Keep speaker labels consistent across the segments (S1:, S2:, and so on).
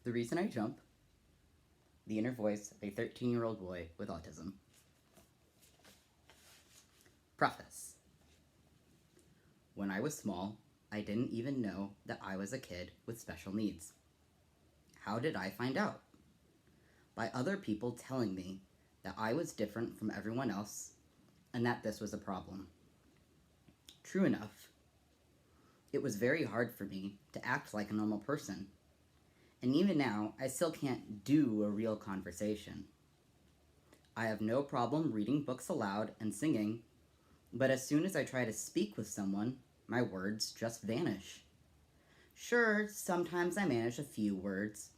S1: The Reason I Jump, the inner voice of a 13-year-old boy with autism. Preface. When I was small, I didn't even know that I was a kid with special needs. How did I find out? By other people telling me that I was different from everyone else and that this was a problem. True enough, it was very hard for me to act like a normal person. And even now, I still can't do a real conversation. I have no problem reading books aloud and singing, but as soon as I try to speak with someone, my words just vanish. Sure, sometimes I manage a few words,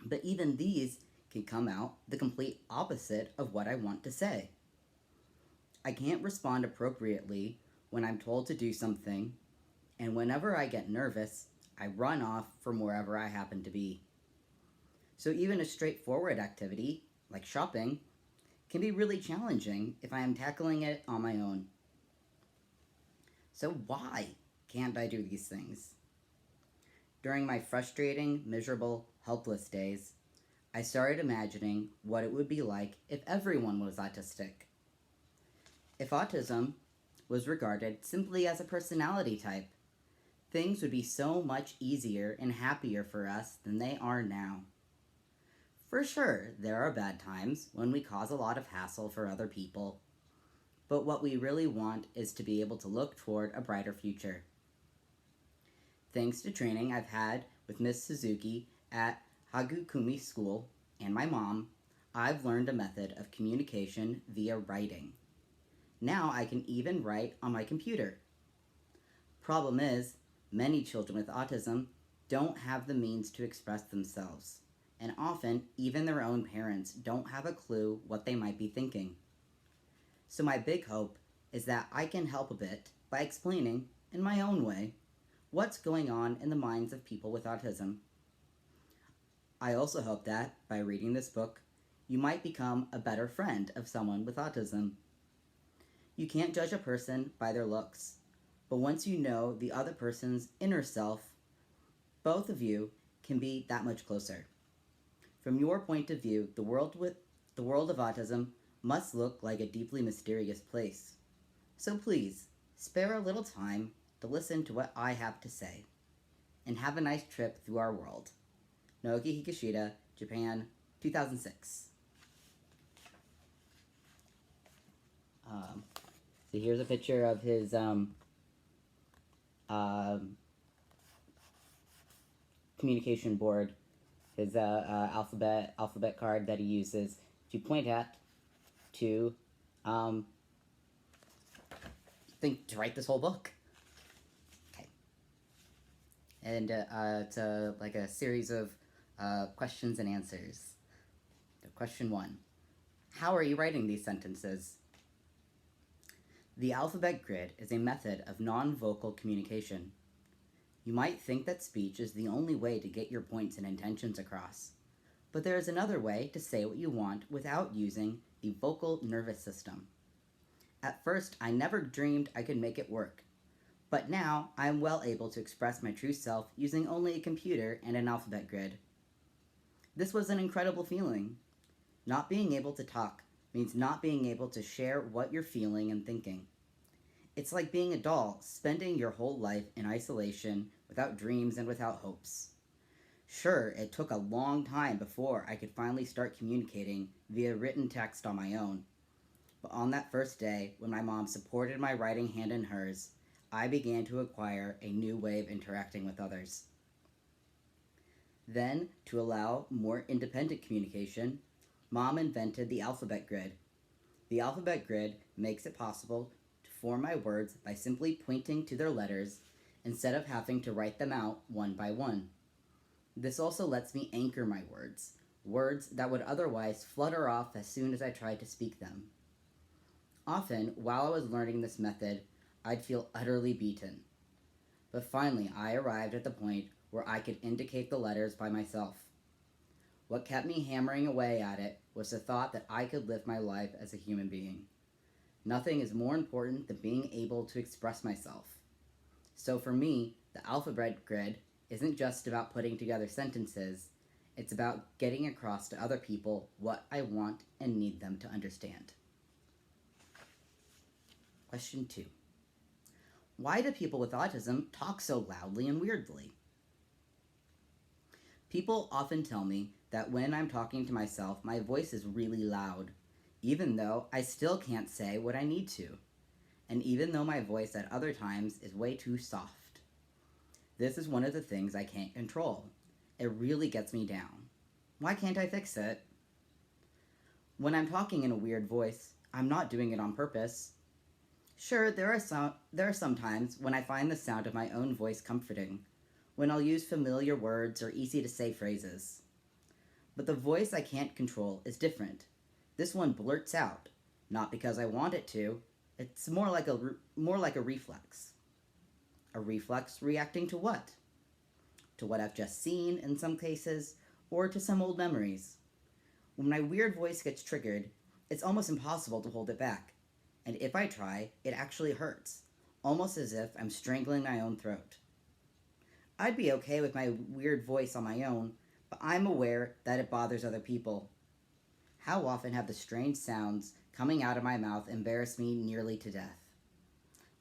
S1: but even these can come out the complete opposite of what I want to say. I can't respond appropriately when I'm told to do something, and whenever I get nervous, I run off from wherever I happen to be. So even a straightforward activity, like shopping, can be really challenging if I am tackling it on my own. So why can't I do these things? During my frustrating, miserable, helpless days, I started imagining what it would be like if everyone was autistic. If autism was regarded simply as a personality type, things would be so much easier and happier for us than they are now. For sure, there are bad times when we cause a lot of hassle for other people, but what we really want is to be able to look toward a brighter future. Thanks to training I've had with Miss Suzuki at Hagukumi School and my mom, I've learned a method of communication via writing. Now I can even write on my computer. Problem is, many children with autism don't have the means to express themselves, and often even their own parents don't have a clue what they might be thinking. So my big hope is that I can help a bit by explaining, in my own way, what's going on in the minds of people with autism. I also hope that, by reading this book, you might become a better friend of someone with autism. You can't judge a person by their looks, but once you know the other person's inner self, both of you can be that much closer. From your point of view, the world of autism must look like a deeply mysterious place. So please, spare a little time to listen to what I have to say, and have a nice trip through our world. Naoki Hikishida, Japan, 2006. So here's a picture of his communication board, his alphabet card that he uses to point at to to write this whole book. Okay, and it's like a series of questions and answers. So question 1: how are you writing these sentences? The alphabet grid is a method of non-vocal communication. You might think that speech is the only way to get your points and intentions across, but there is another way to say what you want without using the vocal nervous system. At first, I never dreamed I could make it work, but now I am well able to express my true self using only a computer and an alphabet grid. This was an incredible feeling. Not being able to talk means not being able to share what you're feeling and thinking. It's like being a doll, spending your whole life in isolation, without dreams and without hopes. Sure, it took a long time before I could finally start communicating via written text on my own. But on that first day, when my mom supported my writing hand in hers, I began to acquire a new way of interacting with others. Then, to allow more independent communication, Mom invented the alphabet grid. The alphabet grid makes it possible to form my words by simply pointing to their letters instead of having to write them out one by one. This also lets me anchor my words that would otherwise flutter off as soon as I tried to speak them. Often, while I was learning this method, I'd feel utterly beaten. But finally, I arrived at the point where I could indicate the letters by myself. What kept me hammering away at it was the thought that I could live my life as a human being. Nothing is more important than being able to express myself. So for me, the alphabet grid isn't just about putting together sentences, It's about getting across to other people what I want and need them to understand. Question 2. Why do people with autism talk so loudly and weirdly? People often tell me that when I'm talking to myself, my voice is really loud, even though I still can't say what I need to, and even though my voice at other times is way too soft. This is one of the things I can't control. It really gets me down. Why can't I fix it? When I'm talking in a weird voice, I'm not doing it on purpose. Sure, there are some times when I find the sound of my own voice comforting, when I'll use familiar words or easy-to-say phrases. But the voice I can't control is different. This one blurts out, not because I want it to. It's more like a reflex. A reflex reacting to what? To what I've just seen in some cases, or to some old memories. When my weird voice gets triggered, it's almost impossible to hold it back. And if I try, it actually hurts, almost as if I'm strangling my own throat. I'd be okay with my weird voice on my own, but I'm aware that it bothers other people. How often have the strange sounds coming out of my mouth embarrassed me nearly to death?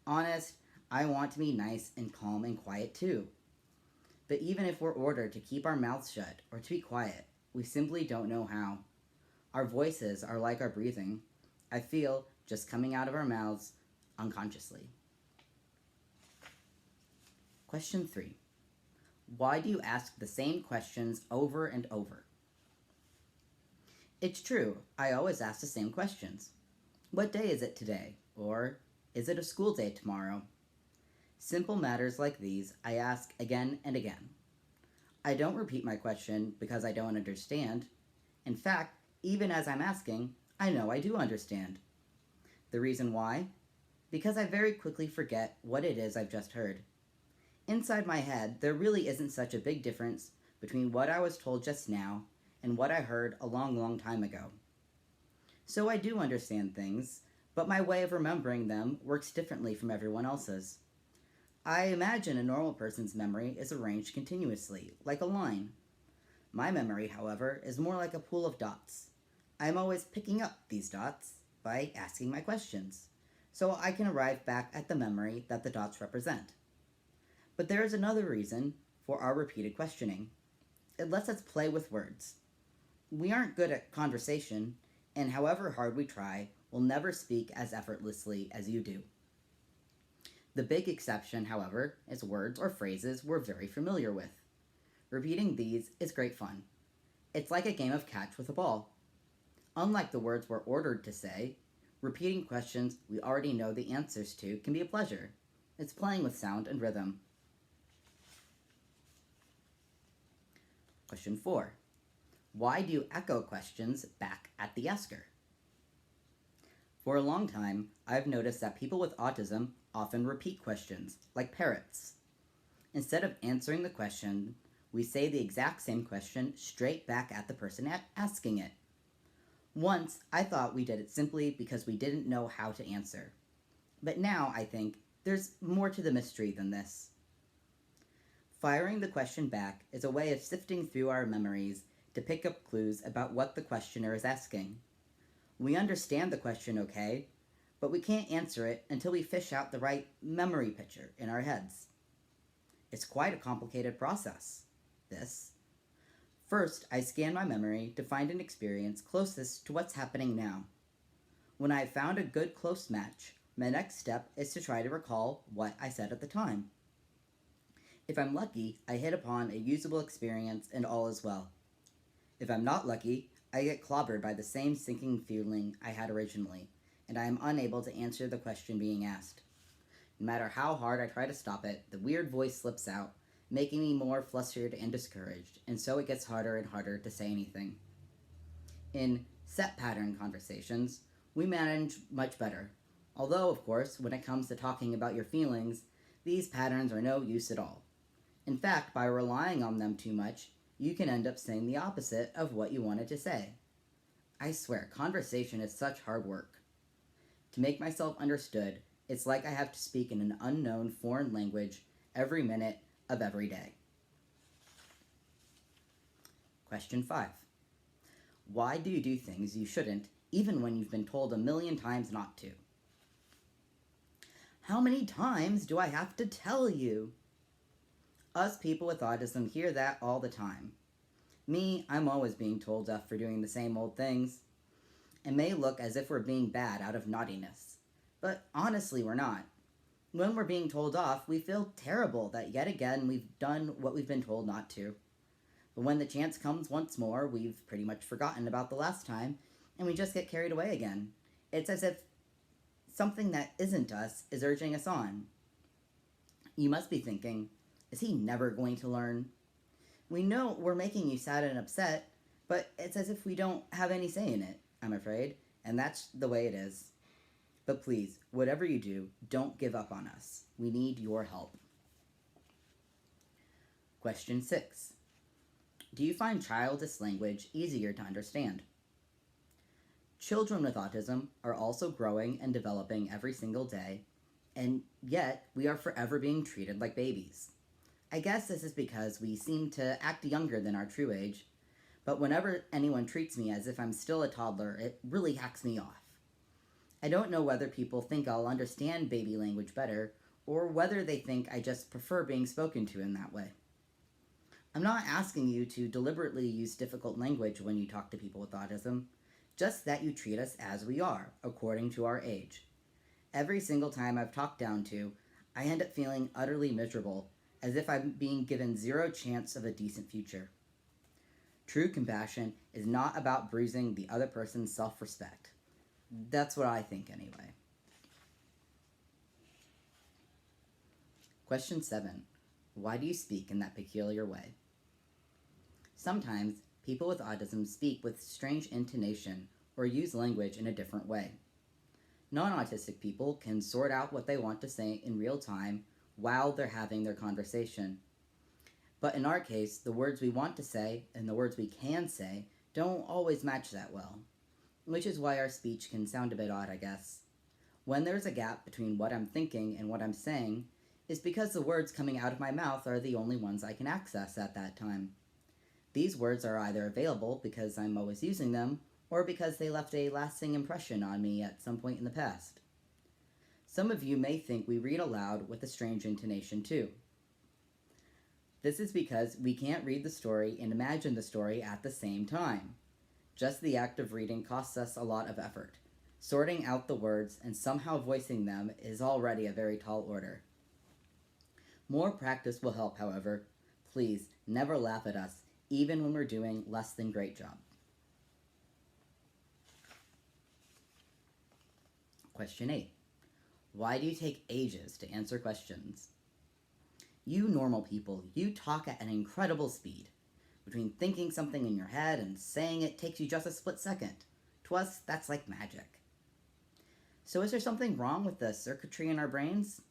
S1: Honest, I want to be nice and calm and quiet too. But even if we're ordered to keep our mouths shut or to be quiet, we simply don't know how. Our voices are like our breathing. I feel just coming out of our mouths unconsciously. Question 3. Why do you ask the same questions over and over? It's true, I always ask the same questions. What day is it today? Or, is it a school day tomorrow? Simple matters like these I ask again and again. I don't repeat my question because I don't understand. In fact, even as I'm asking, I know I do understand. The reason why? Because I very quickly forget what it is I've just heard. Inside my head, there really isn't such a big difference between what I was told just now and what I heard a long time ago. So I do understand things, but my way of remembering them works differently from everyone else's. I imagine a normal person's memory is arranged continuously, like a line. My memory, however, is more like a pool of dots. I'm always picking up these dots by asking my questions, so I can arrive back at the memory that the dots represent. But there is another reason for our repeated questioning. It lets us play with words. We aren't good at conversation, and however hard we try, we'll never speak as effortlessly as you do. The big exception, however, is words or phrases we're very familiar with. Repeating these is great fun. It's like a game of catch with a ball. Unlike the words we're ordered to say, repeating questions we already know the answers to can be a pleasure. It's playing with sound and rhythm. Question 4. Why do you echo questions back at the asker? For a long time, I've noticed that people with autism often repeat questions, like parrots. Instead of answering the question, we say the exact same question straight back at the person asking it. Once, I thought we did it simply because we didn't know how to answer. But now, I think, there's more to the mystery than this. Firing the question back is a way of sifting through our memories to pick up clues about what the questioner is asking. We understand the question okay, but we can't answer it until we fish out the right memory picture in our heads. It's quite a complicated process, this. First, I scan my memory to find an experience closest to what's happening now. When I've found a good close match, my next step is to try to recall what I said at the time. If I'm lucky, I hit upon a usable experience and all is well. If I'm not lucky, I get clobbered by the same sinking feeling I had originally, and I am unable to answer the question being asked. No matter how hard I try to stop it, the weird voice slips out, making me more flustered and discouraged, and so it gets harder and harder to say anything. In set pattern conversations, we manage much better, although, of course, when it comes to talking about your feelings, these patterns are no use at all. In fact, by relying on them too much, you can end up saying the opposite of what you wanted to say. I swear, conversation is such hard work. To make myself understood, it's like I have to speak in an unknown foreign language every minute of every day. Question 5. Why do you do things you shouldn't, even when you've been told a million times not to? How many times do I have to tell you? Us people with autism hear that all the time. Me, I'm always being told off for doing the same old things. It may look as if we're being bad out of naughtiness, but honestly we're not. When we're being told off, we feel terrible that yet again we've done what we've been told not to. But when the chance comes once more, we've pretty much forgotten about the last time, and we just get carried away again. It's as if something that isn't us is urging us on. You must be thinking, is he never going to learn? We know we're making you sad and upset, but it's as if we don't have any say in it, I'm afraid, and that's the way it is. But please, whatever you do, don't give up on us. We need your help. Question 6. Do you find childish language easier to understand? Children with autism are also growing and developing every single day, and yet we are forever being treated like babies. I guess this is because we seem to act younger than our true age, but whenever anyone treats me as if I'm still a toddler, it really hacks me off. I don't know whether people think I'll understand baby language better, or whether they think I just prefer being spoken to in that way. I'm not asking you to deliberately use difficult language when you talk to people with autism, just that you treat us as we are, according to our age. Every single time I've talked down to, I end up feeling utterly miserable, as if I'm being given zero chance of a decent future. True compassion is not about bruising the other person's self-respect. That's what I think anyway. Question 7. Why do you speak in that peculiar way? Sometimes, people with autism speak with strange intonation or use language in a different way. Non-autistic people can sort out what they want to say in real time while they're having their conversation. But in our case, the words we want to say and the words we can say don't always match that well, which is why our speech can sound a bit odd, I guess. When there's a gap between what I'm thinking and what I'm saying, it's because the words coming out of my mouth are the only ones I can access at that time. These words are either available because I'm always using them, or because they left a lasting impression on me at some point in the past. Some of you may think we read aloud with a strange intonation too. This is because we can't read the story and imagine the story at the same time. Just the act of reading costs us a lot of effort. Sorting out the words and somehow voicing them is already a very tall order. More practice will help, however. Please, never laugh at us, even when we're doing less than great job. Question 8. Why do you take ages to answer questions? You normal people, you talk at an incredible speed. Between thinking something in your head and saying it takes you just a split second. To us, that's like magic. So is there something wrong with the circuitry in our brains?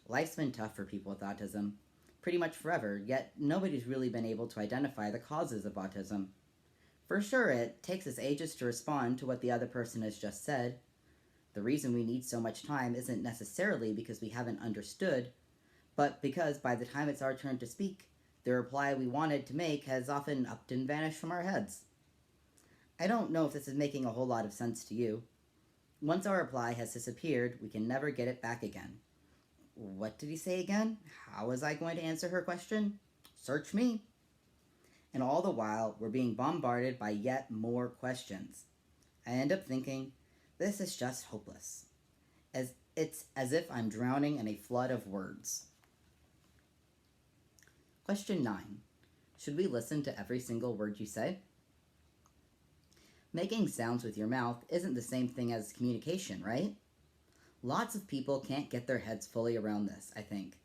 S1: Life's been tough for people with autism, pretty much forever, yet nobody's really been able to identify the causes of autism. For sure, it takes us ages to respond to what the other person has just said. The reason we need so much time isn't necessarily because we haven't understood, but because by the time it's our turn to speak, the reply we wanted to make has often upped and vanished from our heads. I don't know if this is making a whole lot of sense to you. Once our reply has disappeared, we can never get it back again. What did he say again? How was I going to answer her question? Search me. And all the while, we're being bombarded by yet more questions. I end up thinking, this is just hopeless. It's as if I'm drowning in a flood of words. Question 9. Should we listen to every single word you say? Making sounds with your mouth isn't the same thing as communication, right? Lots of people can't get their heads fully around this, I think.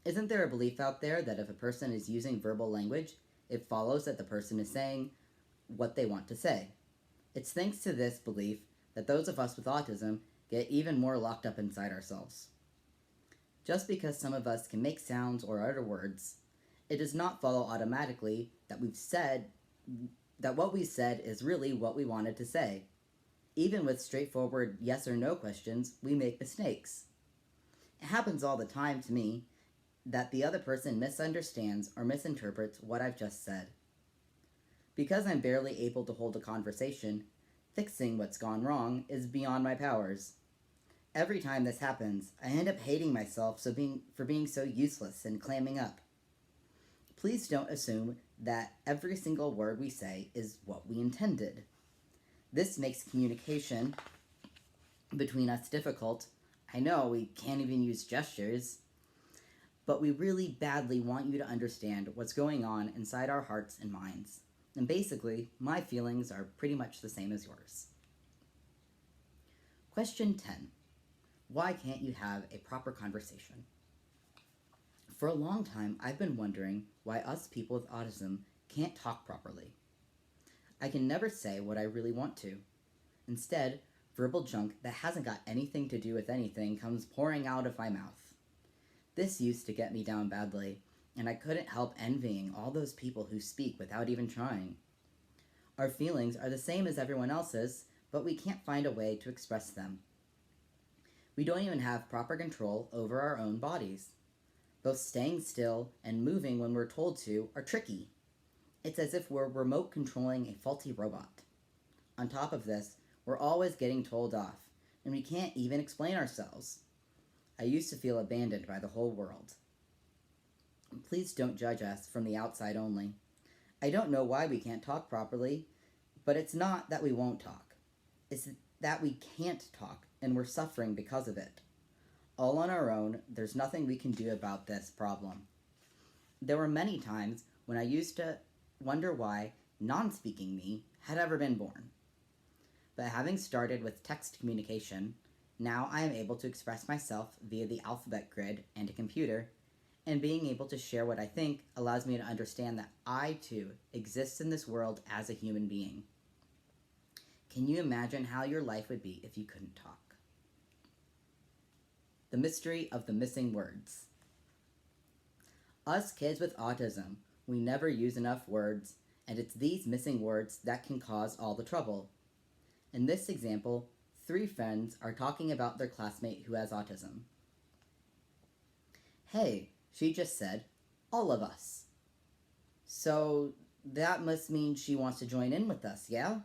S1: Isn't there a belief out there that if a person is using verbal language, it follows that the person is saying what they want to say? It's thanks to this belief that those of us with autism get even more locked up inside ourselves. Just because some of us can make sounds or utter words, it does not follow automatically that what we said is really what we wanted to say. Even with straightforward yes or no questions, we make mistakes. It happens all the time to me that the other person misunderstands or misinterprets what I've just said. Because I'm barely able to hold a conversation, fixing what's gone wrong is beyond my powers. Every time this happens, I end up hating myself for being so useless and clamming up. Please don't assume that every single word we say is what we intended. This makes communication between us difficult. I know we can't even use gestures, but we really badly want you to understand what's going on inside our hearts and minds. And basically, my feelings are pretty much the same as yours. Question 10. Why can't you have a proper conversation? For a long time, I've been wondering why us people with autism can't talk properly. I can never say what I really want to. Instead, verbal junk that hasn't got anything to do with anything comes pouring out of my mouth. This used to get me down badly, and I couldn't help envying all those people who speak without even trying. Our feelings are the same as everyone else's, but we can't find a way to express them. We don't even have proper control over our own bodies. Both staying still and moving when we're told to are tricky. It's as if we're remote controlling a faulty robot. On top of this, we're always getting told off, and we can't even explain ourselves. I used to feel abandoned by the whole world. Please don't judge us from the outside only. I don't know why we can't talk properly, but it's not that we won't talk. It's that we can't talk, and we're suffering because of it. All on our own, there's nothing we can do about this problem. There were many times when I used to wonder why non-speaking me had ever been born. But having started with text communication, now I am able to express myself via the alphabet grid and a computer, and being able to share what I think allows me to understand that I, too, exist in this world as a human being. Can you imagine how your life would be if you couldn't talk? The mystery of the missing words. Us kids with autism, we never use enough words, and it's these missing words that can cause all the trouble. In this example, 3 friends are talking about their classmate who has autism. Hey, she just said, all of us. So that must mean she wants to join in with us, yeah?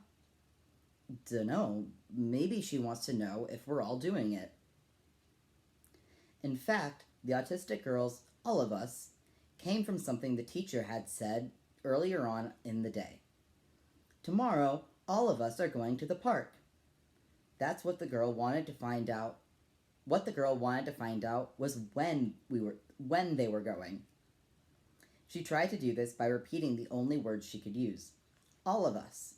S1: Dunno, maybe she wants to know if we're all doing it. In fact, the autistic girls, all of us, came from something the teacher had said earlier on in the day. Tomorrow, all of us are going to the park. That's what the girl wanted to find out. What the girl wanted to find out was when they were going. She tried to do this by repeating the only words she could use. All of us.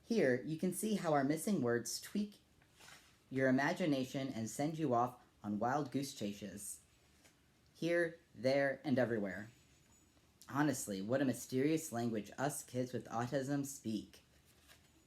S1: Here, you can see how our missing words tweak your imagination and send you off on wild goose chases. Here, there, and everywhere. Honestly, what a mysterious language us kids with autism speak.